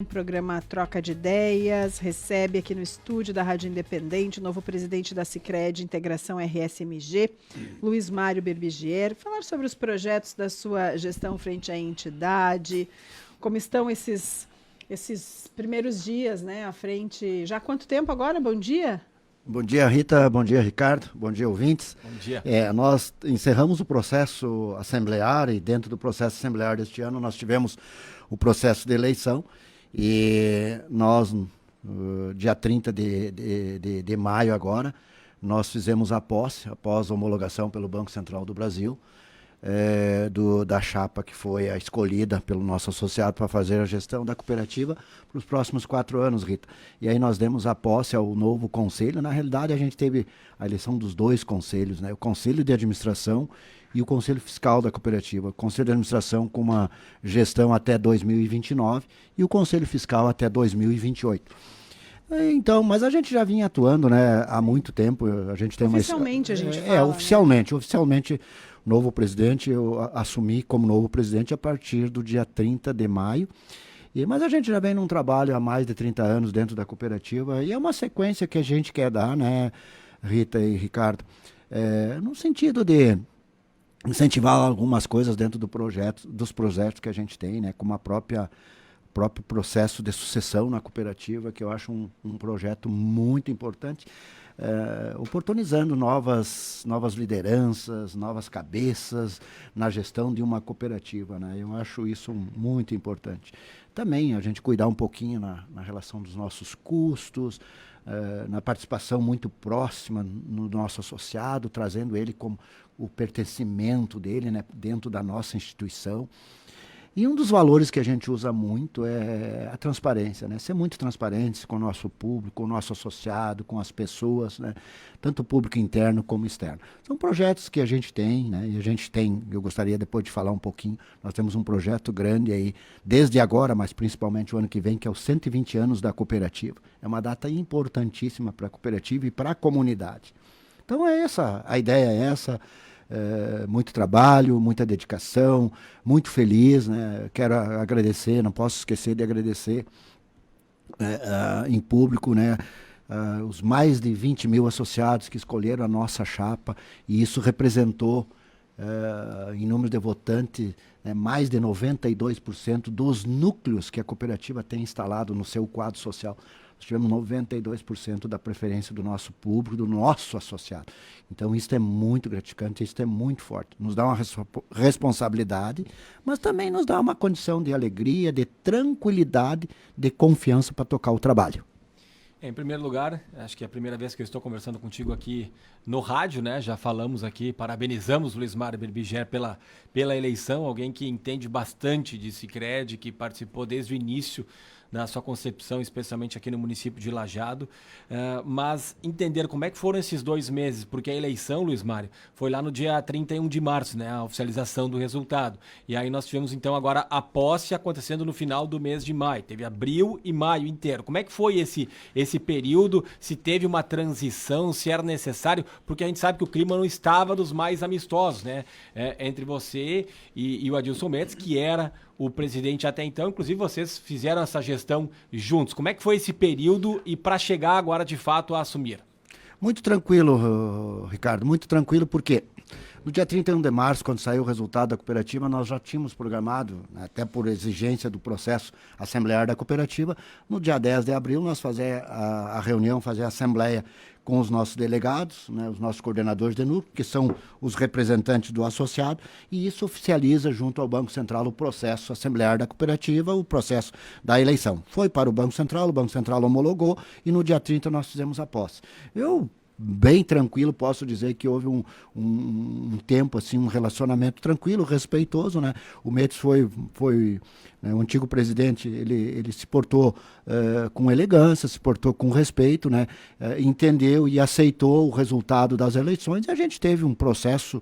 Um programa Troca de Ideias, recebe aqui no estúdio da Rádio Independente o novo presidente da Sicredi Integração RSMG, Luiz Mário Berbigier, falar sobre os projetos da sua gestão frente à entidade, como estão esses primeiros dias, né, à frente. Já há quanto tempo agora? Bom dia. Bom dia, Rita. Bom dia, Ricardo. Bom dia, ouvintes. Bom dia. Nós encerramos o processo assemblear e dentro do processo assemblear deste ano nós tivemos o processo de eleição e nós, dia 30 de maio agora, nós fizemos a posse, após a homologação pelo Banco Central do Brasil, da chapa que foi a escolhida pelo nosso associado para fazer a gestão da cooperativa para os próximos 4 anos, Rita. E aí nós demos a posse ao novo conselho. Na realidade, a gente teve a eleição dos 2 conselhos, né? O Conselho de Administração e o Conselho Fiscal da cooperativa. O Conselho de Administração com uma gestão até 2029 e o Conselho Fiscal até 2028. Então, mas a gente já vinha atuando, né, há muito tempo. A gente tem oficialmente a gente fala. Oficialmente, o novo presidente, eu assumi como novo presidente a partir do dia 30 de maio. Mas a gente já vem num trabalho há mais de 30 anos dentro da cooperativa e é uma sequência que a gente quer dar, né, Rita e Ricardo, no sentido de incentivar algumas coisas dentro dos projetos que a gente tem, né, como próprio processo de sucessão na cooperativa, que eu acho um projeto muito importante, oportunizando novas lideranças, novas cabeças na gestão de uma cooperativa, né? Eu acho isso muito importante. Também a gente cuidar um pouquinho na relação dos nossos custos, na participação muito próxima no nosso associado, trazendo ele como o pertencimento dele, né, dentro da nossa instituição. E um dos valores que a gente usa muito é a transparência, né? Ser muito transparente com o nosso público, com o nosso associado, com as pessoas, né? Tanto o público interno como externo. São projetos que a gente tem, né? E a gente tem, eu gostaria depois de falar um pouquinho, nós temos um projeto grande aí, desde agora, mas principalmente o ano que vem, que é os 120 anos da cooperativa. É uma data importantíssima para a cooperativa e para a comunidade. Então a ideia é essa. Muito trabalho, muita dedicação, muito feliz, né? Quero agradecer, não posso esquecer de agradecer em público, né? Os mais de 20 mil associados que escolheram a nossa chapa, e isso representou, em número de votantes, mais de 92% dos núcleos que a cooperativa tem instalado no seu quadro social. Nós tivemos 92% da preferência do nosso público, do nosso associado. Então, isso é muito gratificante, isso é muito forte. Nos dá uma responsabilidade, mas também nos dá uma condição de alegria, de tranquilidade, de confiança para tocar o trabalho. Em primeiro lugar, acho que é a primeira vez que eu estou conversando contigo aqui no rádio, né? Já falamos aqui, parabenizamos o Luiz Mário Berbigier pela eleição, alguém que entende bastante de Sicredi, que participou desde o início na sua concepção, especialmente aqui no município de Lajeado, mas entender como é que foram esses 2 meses, porque a eleição, Luiz Mário, foi lá no dia 31 de março, né, a oficialização do resultado, e aí nós tivemos então agora a posse acontecendo no final do mês de maio, teve abril e maio inteiro. Como é que foi esse período, se teve uma transição, se era necessário, porque a gente sabe que o clima não estava dos mais amistosos, né, entre você e o Adilson Mendes, que era o presidente até então, inclusive vocês fizeram essa gestão juntos. Como é que foi esse período e para chegar agora de fato a assumir? Muito tranquilo, Ricardo, muito tranquilo, porque no dia 31 de março, quando saiu o resultado da cooperativa, nós já tínhamos programado, até por exigência do processo assemblear da cooperativa, no dia 10 de abril nós fazer a reunião, fazer a assembleia com os nossos delegados, né, os nossos coordenadores de núcleo, que são os representantes do associado, e isso oficializa junto ao Banco Central o processo assemblear da cooperativa, o processo da eleição. Foi para o Banco Central homologou, e no dia 30 nós fizemos a posse. Eu, bem tranquilo, posso dizer que houve um tempo, assim, um relacionamento tranquilo, respeitoso, né? O Mendes foi né, o antigo presidente, ele se portou com elegância, se portou com respeito, né? Entendeu e aceitou o resultado das eleições, e a gente teve um processo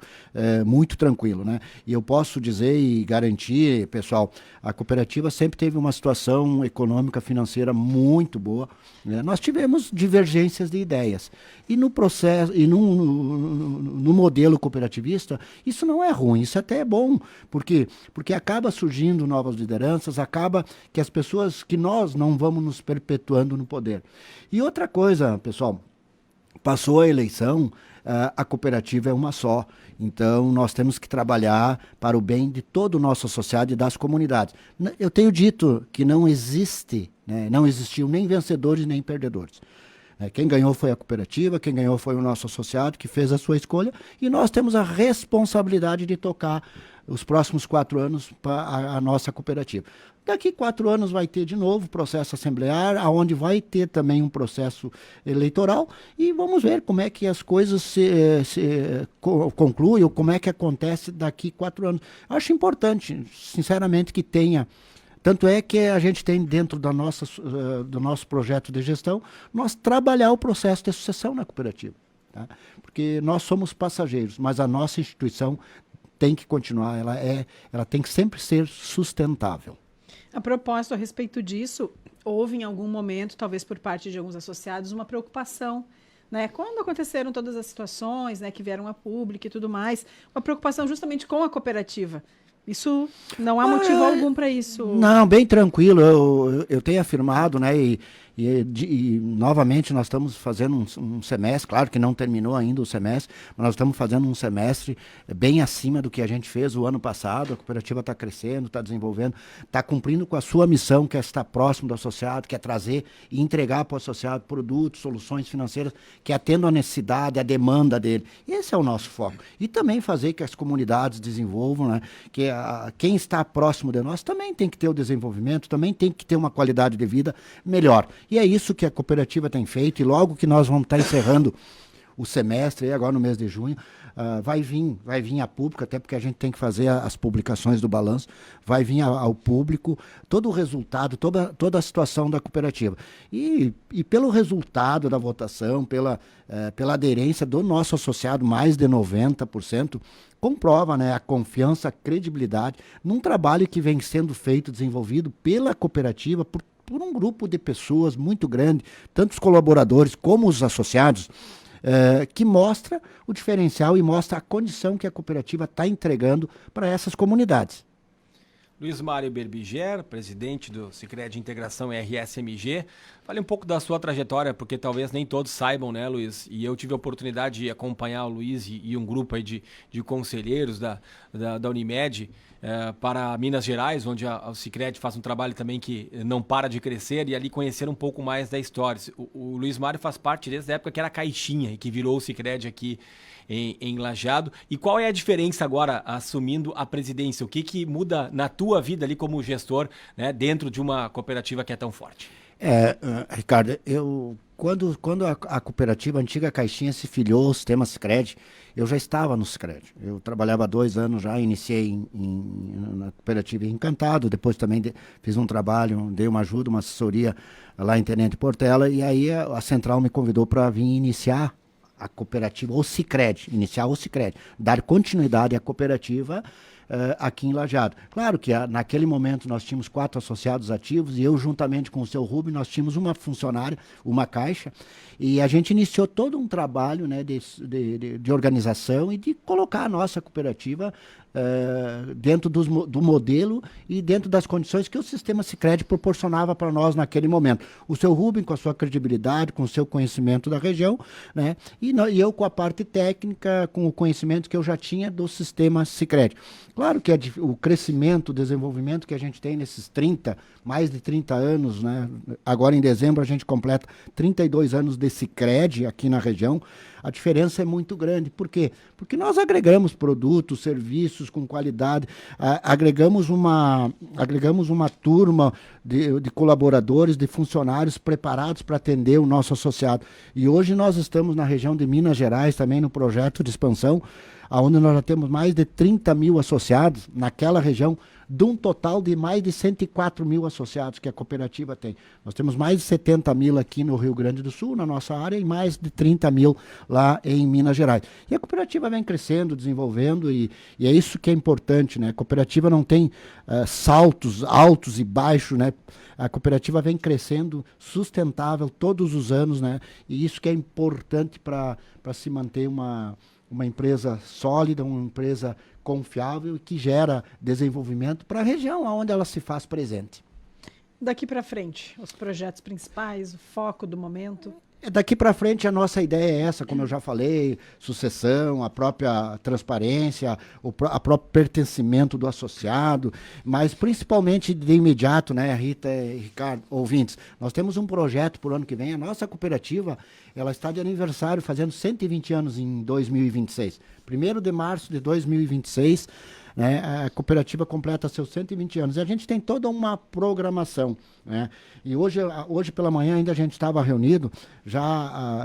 muito tranquilo, né? E eu posso dizer e garantir, pessoal, a cooperativa sempre teve uma situação econômica, financeira muito boa, né? Nós tivemos divergências de ideias, e no processo, e no modelo cooperativista, isso não é ruim, isso até é bom, porque acaba surgindo novas lideranças, lideranças, acaba que as pessoas, que nós não vamos nos perpetuando no poder. E outra coisa, pessoal, passou a eleição, a cooperativa é uma só. Então, nós temos que trabalhar para o bem de todo o nosso associado e das comunidades. Eu tenho dito que não existe, né, não existiu nem vencedores nem perdedores. Quem ganhou foi a cooperativa, quem ganhou foi o nosso associado, que fez a sua escolha, e nós temos a responsabilidade de tocar os próximos 4 anos para a nossa cooperativa. Daqui 4 anos vai ter de novo processo assemblear, onde vai ter também um processo eleitoral, e vamos ver como é que as coisas se concluem, ou como é que acontece daqui 4 anos. Acho importante, sinceramente, que tenha. Tanto é que a gente tem dentro do nosso projeto de gestão, nós trabalhar o processo de sucessão na cooperativa. Tá? Porque nós somos passageiros, mas a nossa instituição tem que continuar, ela tem que sempre ser sustentável. A propósito, a respeito disso, houve em algum momento, talvez por parte de alguns associados, uma preocupação, né? Quando aconteceram todas as situações, né, que vieram a público e tudo mais, uma preocupação justamente com a cooperativa. Isso não há motivo algum para isso. Não, bem tranquilo. Eu tenho afirmado, né? E novamente nós estamos fazendo um semestre, claro que não terminou ainda o semestre, mas nós estamos fazendo um semestre bem acima do que a gente fez o ano passado. A cooperativa está crescendo, está desenvolvendo, está cumprindo com a sua missão, que é estar próximo do associado, que é trazer e entregar para o associado produtos, soluções financeiras que atendam a necessidade, a demanda dele. Esse é o nosso foco. E também fazer que as comunidades desenvolvam, né? Que quem está próximo de nós também tem que ter o desenvolvimento, também tem que ter uma qualidade de vida melhor. E é isso que a cooperativa tem feito, e logo que nós vamos estar encerrando o semestre, agora no mês de junho, vai vir a público, até porque a gente tem que fazer as publicações do balanço, vai vir ao público todo o resultado, toda a situação da cooperativa. E pelo resultado da votação, pela aderência do nosso associado, mais de 90%, comprova, né, a confiança, a credibilidade num trabalho que vem sendo feito, desenvolvido pela cooperativa, por um grupo de pessoas muito grande, tanto os colaboradores como os associados, que mostra o diferencial e mostra a condição que a cooperativa está entregando para essas comunidades. Luiz Mário Berbiger, presidente do Sicredi Integração RSMG. Fale um pouco da sua trajetória, porque talvez nem todos saibam, né, Luiz? E eu tive a oportunidade de acompanhar o Luiz e um grupo aí de conselheiros da Unimed para Minas Gerais, onde o Sicredi faz um trabalho também que não para de crescer, e ali conhecer um pouco mais da história. O Luiz Mário faz parte desde a época que era caixinha e que virou o Sicredi aqui em Lajeado. E qual é a diferença agora assumindo a presidência? O que muda na tua vida ali como gestor, né, dentro de uma cooperativa que é tão forte? Ricardo, quando a cooperativa, a antiga caixinha, se filiou ao sistema Sicredi, eu já estava no Sicredi. Eu trabalhava há 2 anos já, iniciei na cooperativa Encantado, depois também fiz um trabalho, dei uma ajuda, uma assessoria lá em Tenente Portela, e aí a central me convidou para vir iniciar a cooperativa, o Sicredi, dar continuidade à cooperativa aqui em Lajeado. Claro que naquele momento nós tínhamos 4 associados ativos, e eu, juntamente com o seu Rubem, nós tínhamos uma funcionária, uma caixa, e a gente iniciou todo um trabalho, né, de organização e de colocar a nossa cooperativa dentro do modelo e dentro das condições que o sistema Sicredi proporcionava para nós naquele momento. O seu Rubem, com a sua credibilidade, com o seu conhecimento da região, né, e eu com a parte técnica, com o conhecimento que eu já tinha do sistema Sicredi. Claro que o crescimento, o desenvolvimento que a gente tem nesses mais de 30 anos, né? Agora em dezembro a gente completa 32 anos de Sicredi aqui na região, a diferença é muito grande. Por quê? Porque nós agregamos produtos, serviços com qualidade, agregamos uma turma de colaboradores, de funcionários preparados para atender o nosso associado. E hoje nós estamos na região de Minas Gerais, também no projeto de expansão, onde nós já temos mais de 30 mil associados naquela região, de um total de mais de 104 mil associados que a cooperativa tem. Nós temos mais de 70 mil aqui no Rio Grande do Sul, na nossa área, e mais de 30 mil lá em Minas Gerais. E a cooperativa vem crescendo, desenvolvendo, e é isso que é importante, né? A cooperativa não tem saltos altos e baixos, né? A cooperativa vem crescendo, sustentável todos os anos, né? E isso que é importante para se manter uma empresa sólida, uma empresa confiável e que gera desenvolvimento para a região onde ela se faz presente. Daqui para frente, os projetos principais, o foco do momento? Daqui para frente a nossa ideia é essa, como eu já falei, sucessão, a própria transparência, a próprio pertencimento do associado, mas principalmente de imediato, né, Rita e Ricardo, ouvintes, nós temos um projeto por ano que vem, a nossa cooperativa, ela está de aniversário, fazendo 120 anos em 2026. 1º de março de 2026, né, a cooperativa completa seus 120 anos. E a gente tem toda uma programação, né? E hoje pela manhã ainda a gente estava reunido,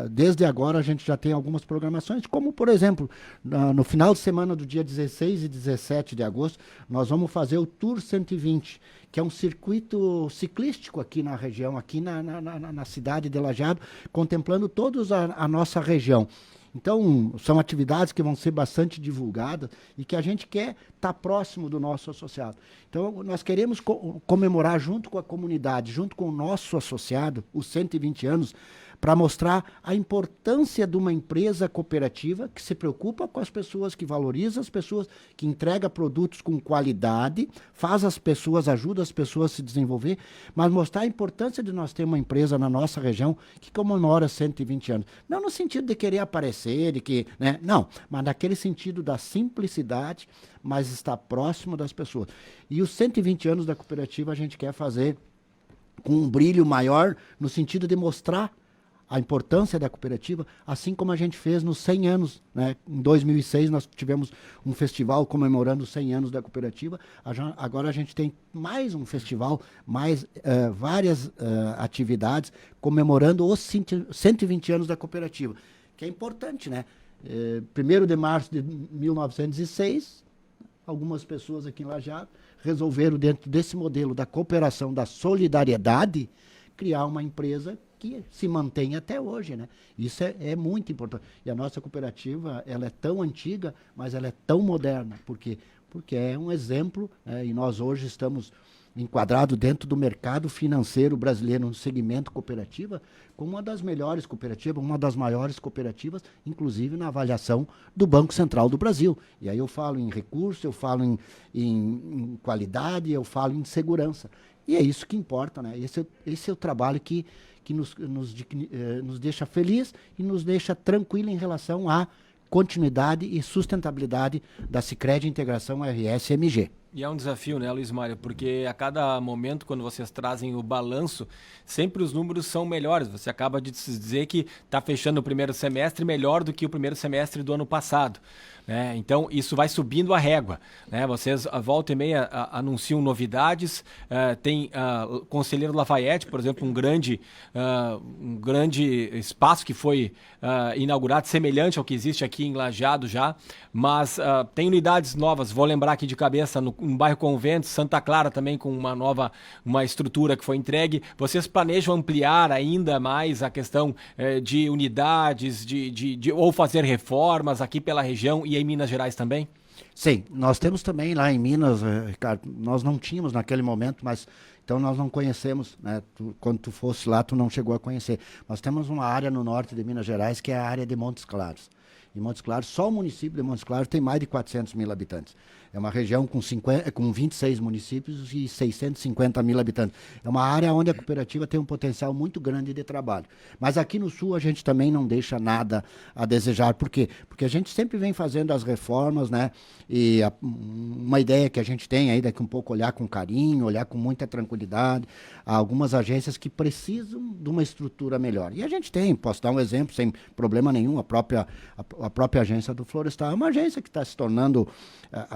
desde agora a gente já tem algumas programações, como por exemplo, no final de semana do dia 16 e 17 de agosto, nós vamos fazer o Tour 120, que é um circuito ciclístico aqui na região, aqui na cidade de Lajeado, contemplando todos a nossa região. Então, são atividades que vão ser bastante divulgadas e que a gente quer estar próximo do nosso associado. Então, nós queremos comemorar junto com a comunidade, junto com o nosso associado, os 120 anos, para mostrar a importância de uma empresa cooperativa que se preocupa com as pessoas, que valoriza as pessoas, que entrega produtos com qualidade, ajuda as pessoas a se desenvolver, mas mostrar a importância de nós ter uma empresa na nossa região que comemora 120 anos. Não no sentido de querer aparecer, né? Não, mas naquele sentido da simplicidade, mas estar próximo das pessoas. E os 120 anos da cooperativa a gente quer fazer com um brilho maior, no sentido de mostrar a importância da cooperativa, assim como a gente fez nos 100 anos, né? Em 2006 nós tivemos um festival comemorando os 100 anos da cooperativa, agora a gente tem mais um festival, várias atividades comemorando os 120 anos da cooperativa, que é importante, né? 1º de março de 1906, algumas pessoas aqui em Lajeado resolveram, dentro desse modelo da cooperação, da solidariedade, criar uma empresa que se mantém até hoje, né? Isso é muito importante. E a nossa cooperativa, ela é tão antiga, mas ela é tão moderna. Por quê? Porque é um exemplo, e nós hoje estamos enquadrados dentro do mercado financeiro brasileiro, no segmento cooperativa, como uma das melhores cooperativas, uma das maiores cooperativas, inclusive na avaliação do Banco Central do Brasil. E aí eu falo em recurso, eu falo em qualidade, eu falo em segurança. E é isso que importa, né? Esse é o trabalho que nos deixa feliz e nos deixa tranquilo em relação à continuidade e sustentabilidade da Sicredi Integração RS-MG. E é um desafio, né, Luiz Mário? Porque a cada momento, quando vocês trazem o balanço, sempre os números são melhores. Você acaba de dizer que está fechando o primeiro semestre melhor do que o primeiro semestre do ano passado, né? Então, isso vai subindo a régua, né? Vocês, a volta e meia, anunciam novidades. Tem o Conselheiro Lafayette, por exemplo, um grande espaço que foi inaugurado, semelhante ao que existe aqui em Lajeado já, mas tem unidades novas. Vou lembrar aqui de cabeça, no bairro Convento, Santa Clara também com uma estrutura que foi entregue. Vocês planejam ampliar ainda mais a questão de unidades, ou fazer reformas aqui pela região e em Minas Gerais também? Sim, nós temos também lá em Minas, Ricardo, nós não tínhamos naquele momento, mas então nós não conhecemos, né? Quando tu fosse lá, tu não chegou a conhecer. Nós temos uma área no norte de Minas Gerais que é a área de Montes Claros. Em Montes Claros, só o município de Montes Claros tem mais de 400 mil habitantes. É uma região com 26 municípios e 650 mil habitantes. É uma área onde a cooperativa tem um potencial muito grande de trabalho. Mas aqui no Sul a gente também não deixa nada a desejar. Por quê? Porque a gente sempre vem fazendo as reformas, né? E uma ideia que a gente tem aí daqui um pouco olhar com carinho, olhar com muita tranquilidade, há algumas agências que precisam de uma estrutura melhor. E a gente tem, posso dar um exemplo sem problema nenhum, a própria agência do Florestal é uma agência que está se tornando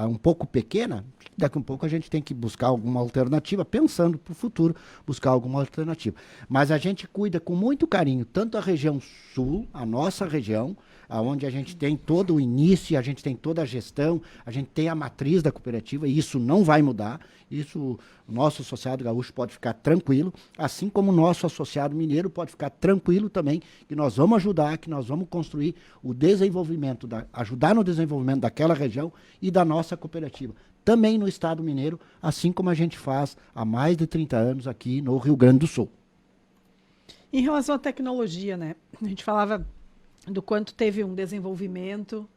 um pouco pequena. Daqui a um pouco a gente tem que buscar alguma alternativa, pensando para o futuro, buscar alguma alternativa. Mas a gente cuida com muito carinho, tanto a região sul, a nossa região, onde a gente tem todo o início, a gente tem toda a gestão, a gente tem a matriz da cooperativa, e isso não vai mudar. Isso, o nosso associado gaúcho pode ficar tranquilo, assim como o nosso associado mineiro pode ficar tranquilo também, que nós vamos ajudar, que nós vamos construir o desenvolvimento, ajudar no desenvolvimento daquela região e da nossa cooperativa. Também no estado mineiro, assim como a gente faz há mais de 30 anos aqui no Rio Grande do Sul. Em relação à tecnologia, né? A gente falava do quanto teve um desenvolvimento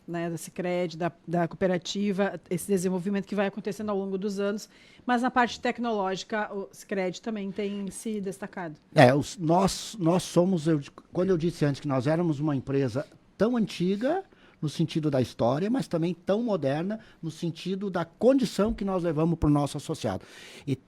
né, da Sicredi, da cooperativa, esse desenvolvimento que vai acontecendo ao longo dos anos, mas na parte tecnológica o Sicredi também tem se destacado. Nós somos, quando eu disse antes que nós éramos uma empresa tão antiga, no sentido da história, mas também tão moderna, no sentido da condição que nós levamos para o nosso associado. E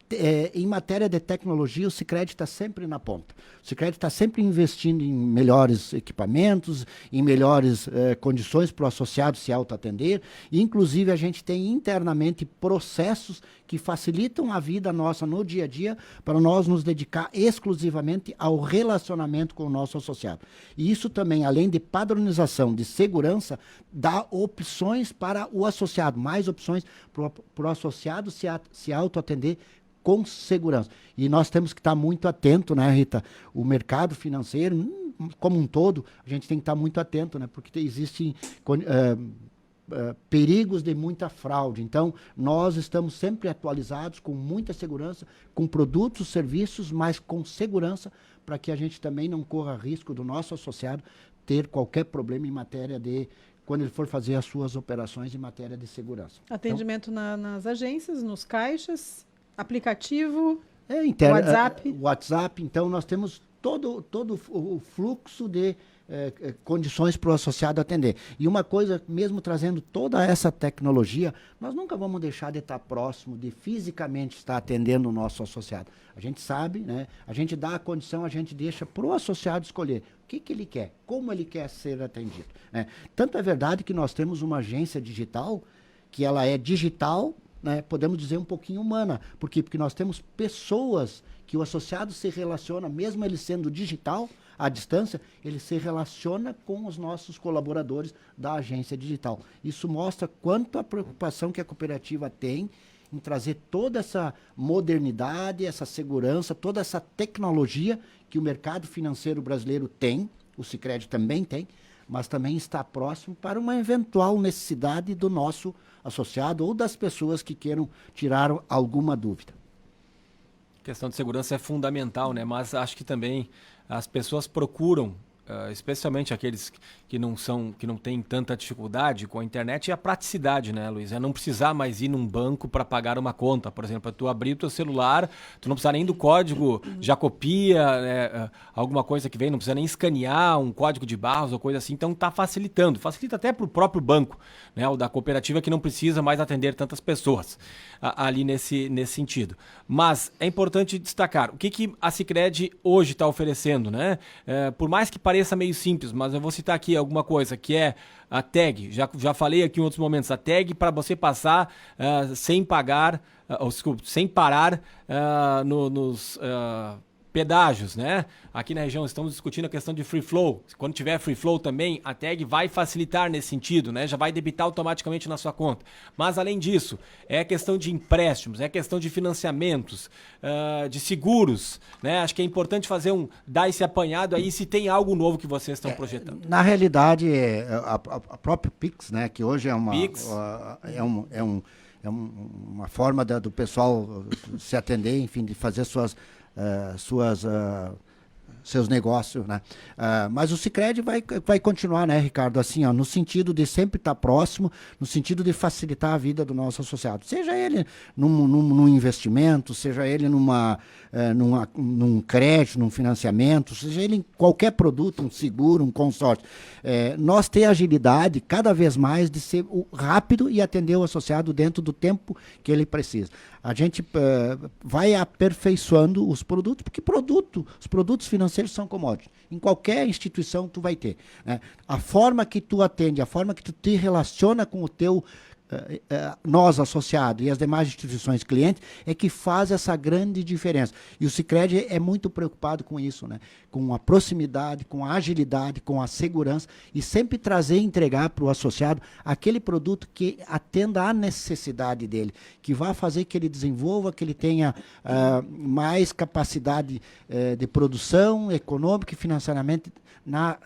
em matéria de tecnologia, o Sicredi está sempre na ponta. O Sicredi está sempre investindo em melhores equipamentos, em melhores condições para o associado se autoatender. E, inclusive, a gente tem internamente processos que facilitam a vida nossa no dia a dia para nós nos dedicar exclusivamente ao relacionamento com o nosso associado. E isso também, além de padronização, de segurança, dá opções para o associado, mais opções para o associado se autoatender com segurança. E nós temos que estar muito atento, né, Rita? O mercado financeiro, como um todo, a gente tem que estar muito atento, né? Porque existem perigos de muita fraude. Então, nós estamos sempre atualizados, com muita segurança, com produtos, serviços, mas com segurança, para que a gente também não corra risco do nosso associado ter qualquer problema em matéria de, quando ele for fazer as suas operações em matéria de segurança. Atendimento nas agências, nos caixas, aplicativo, WhatsApp. WhatsApp, então nós temos todo o fluxo de condições para o associado atender. E uma coisa, mesmo trazendo toda essa tecnologia, nós nunca vamos deixar de estar próximo, de fisicamente estar atendendo o nosso associado. A gente sabe, né? A gente dá a condição, a gente deixa para o associado escolher o que ele quer, como ele quer ser atendido, né? Tanto é verdade que nós temos uma agência digital, que ela é digital, né, podemos dizer um pouquinho humana. Por quê? Porque nós temos pessoas que o associado se relaciona, mesmo ele sendo digital, à distância, ele se relaciona com os nossos colaboradores da agência digital. Isso mostra quanto a preocupação que a cooperativa tem em trazer toda essa modernidade, essa segurança, toda essa tecnologia que o mercado financeiro brasileiro tem, o Sicredi também tem, mas também está próximo para uma eventual necessidade do nosso associado ou das pessoas que queiram tirar alguma dúvida. A questão de segurança é fundamental, né? Mas acho que também as pessoas procuram, especialmente aqueles que não têm tanta dificuldade com a internet, é a praticidade, né, Luiz? É não precisar mais ir num banco para pagar uma conta. Por exemplo, tu abrir o teu celular, tu não precisa nem do código, já copia, né, alguma coisa que vem, não precisa nem escanear um código de barras ou coisa assim. Então está facilitando. Facilita até para o próprio banco, né, o da cooperativa, que não precisa mais atender tantas pessoas ali nesse sentido. Mas é importante destacar o que a Sicredi hoje está oferecendo, né? Por mais que pareça meio simples, mas eu vou citar aqui alguma coisa, que é a tag. Já falei aqui em outros momentos, a tag para você passar sem pagar, sem parar nos pedágios, né? Aqui na região estamos discutindo a questão de free flow. Quando tiver free flow também, a tag vai facilitar nesse sentido, né? Já vai debitar automaticamente na sua conta. Mas além disso, é questão de empréstimos, é questão de financiamentos, de seguros, né? Acho que é importante dar esse apanhado aí se tem algo novo que vocês estão projetando. Na realidade, a própria Pix, né? Que hoje é uma Pix. Uma forma do pessoal se atender, enfim, de fazer seus negócios, né? Mas o Sicredi vai continuar, né, Ricardo, assim, ó, no sentido de sempre estar próximo, no sentido de facilitar a vida do nosso associado, seja ele num investimento, seja ele num crédito, num financiamento, seja ele em qualquer produto, um seguro, um consórcio. Nós temos agilidade cada vez mais de ser rápido e atender o associado dentro do tempo que ele precisa. A gente vai aperfeiçoando os produtos, porque os produtos financeiros são commodities. Em qualquer instituição tu vai ter, né? A forma que tu atende, a forma que tu te relaciona com o teu nós associado e as demais instituições clientes é que faz essa grande diferença. E o Sicredi é muito preocupado com isso, né? Com a proximidade, com a agilidade, com a segurança e sempre trazer e entregar para o associado aquele produto que atenda à necessidade dele, que vá fazer que ele desenvolva, que ele tenha mais capacidade de produção econômica e financeiramente na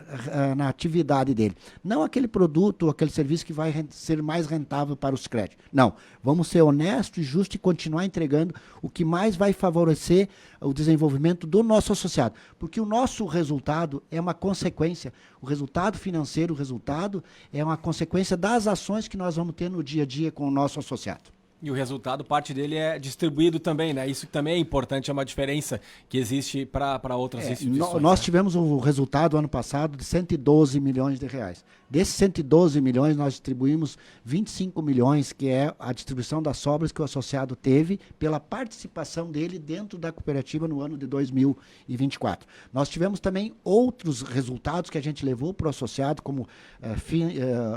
atividade dele. Não aquele produto ou aquele serviço que vai ser mais rentável sustentável para o Sicredi. Não, vamos ser honestos e justos e continuar entregando o que mais vai favorecer o desenvolvimento do nosso associado, porque o nosso resultado é uma consequência, o resultado financeiro, o resultado é uma consequência das ações que nós vamos ter no dia a dia com o nosso associado. E o resultado, parte dele é distribuído também, né? Isso também é importante, é uma diferença que existe para outras instituições. Nós tivemos um resultado ano passado de 112 milhões de reais. Desses 112 milhões, nós distribuímos 25 milhões, que é a distribuição das sobras que o associado teve pela participação dele dentro da cooperativa no ano de 2024. Nós tivemos também outros resultados que a gente levou para o associado, como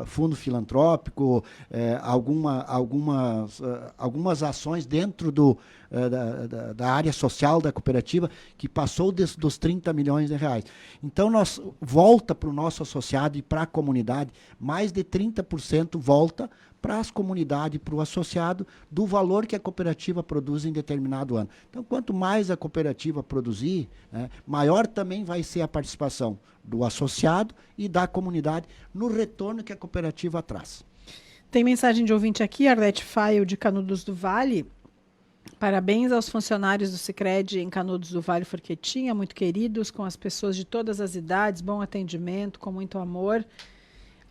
fundo filantrópico, algumas ações dentro da área social da cooperativa, que passou dos 30 milhões de reais. Então, volta para o nosso associado e para a comunidade, mais de 30% volta para as comunidades, para o associado, do valor que a cooperativa produz em determinado ano. Então, quanto mais a cooperativa produzir, né, maior também vai ser a participação do associado e da comunidade no retorno que a cooperativa traz. Tem mensagem de ouvinte aqui, Arlete Faio, de Canudos do Vale. Parabéns aos funcionários do Sicredi em Canudos do Vale Forquetinha, muito queridos, com as pessoas de todas as idades, bom atendimento, com muito amor.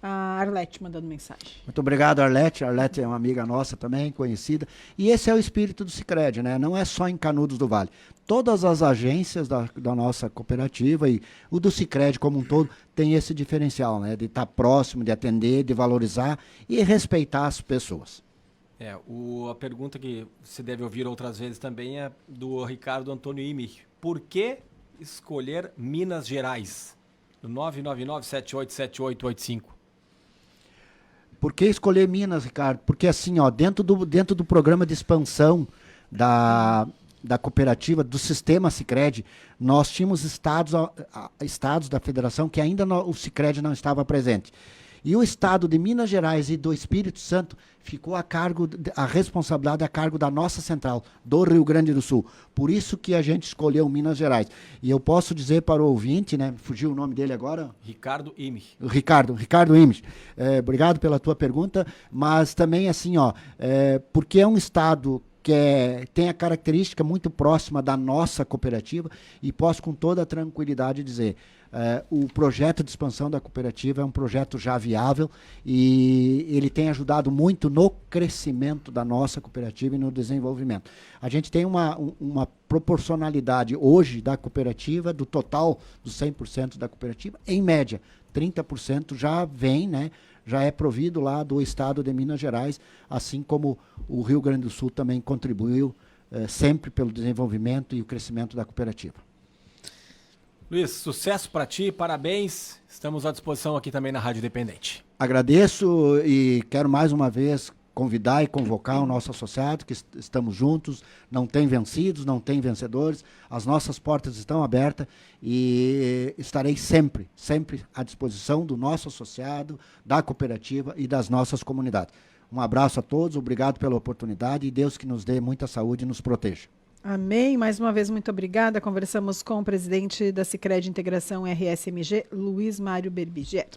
A Arlete mandando mensagem. Muito obrigado, Arlete. A Arlete é uma amiga nossa também, conhecida. E esse é o espírito do Sicredi, né? Não é só em Canudos do Vale. Todas as agências da nossa cooperativa e o do Sicredi como um todo tem esse diferencial, né? De estar próximo, de atender, de valorizar e respeitar as pessoas. A pergunta que você deve ouvir outras vezes também é do Ricardo Antônio Imich. Por que escolher Minas Gerais? No 999-787885. Por que escolher Minas, Ricardo? Porque assim, ó, dentro do programa de expansão da cooperativa, do sistema Sicredi, nós tínhamos estados da federação que ainda o Sicredi não estava presente. E o estado de Minas Gerais e do Espírito Santo ficou a responsabilidade a cargo da nossa central, do Rio Grande do Sul. Por isso que a gente escolheu Minas Gerais. E eu posso dizer para o ouvinte, né, fugiu o nome dele agora? Ricardo Imich. Ricardo Imich. Obrigado pela tua pergunta, mas também assim, porque é um estado que tem a característica muito próxima da nossa cooperativa, e posso com toda a tranquilidade dizer, o projeto de expansão da cooperativa é um projeto já viável e ele tem ajudado muito no crescimento da nossa cooperativa e no desenvolvimento. A gente tem uma proporcionalidade hoje da cooperativa, do total dos 100% da cooperativa, em média, 30% já vem, né? Já é provido lá do estado de Minas Gerais, assim como o Rio Grande do Sul também contribuiu sempre pelo desenvolvimento e o crescimento da cooperativa. Luiz, sucesso para ti, parabéns. Estamos à disposição aqui também na Rádio Independente. Agradeço e quero mais uma vez convidar e convocar o nosso associado, que estamos juntos, não tem vencidos, não tem vencedores, as nossas portas estão abertas e estarei sempre à disposição do nosso associado, da cooperativa e das nossas comunidades. Um abraço a todos, obrigado pela oportunidade e Deus que nos dê muita saúde e nos proteja. Amém. Mais uma vez, muito obrigada. Conversamos com o presidente da Sicredi Integração RSMG, Luiz Mário Berbiger.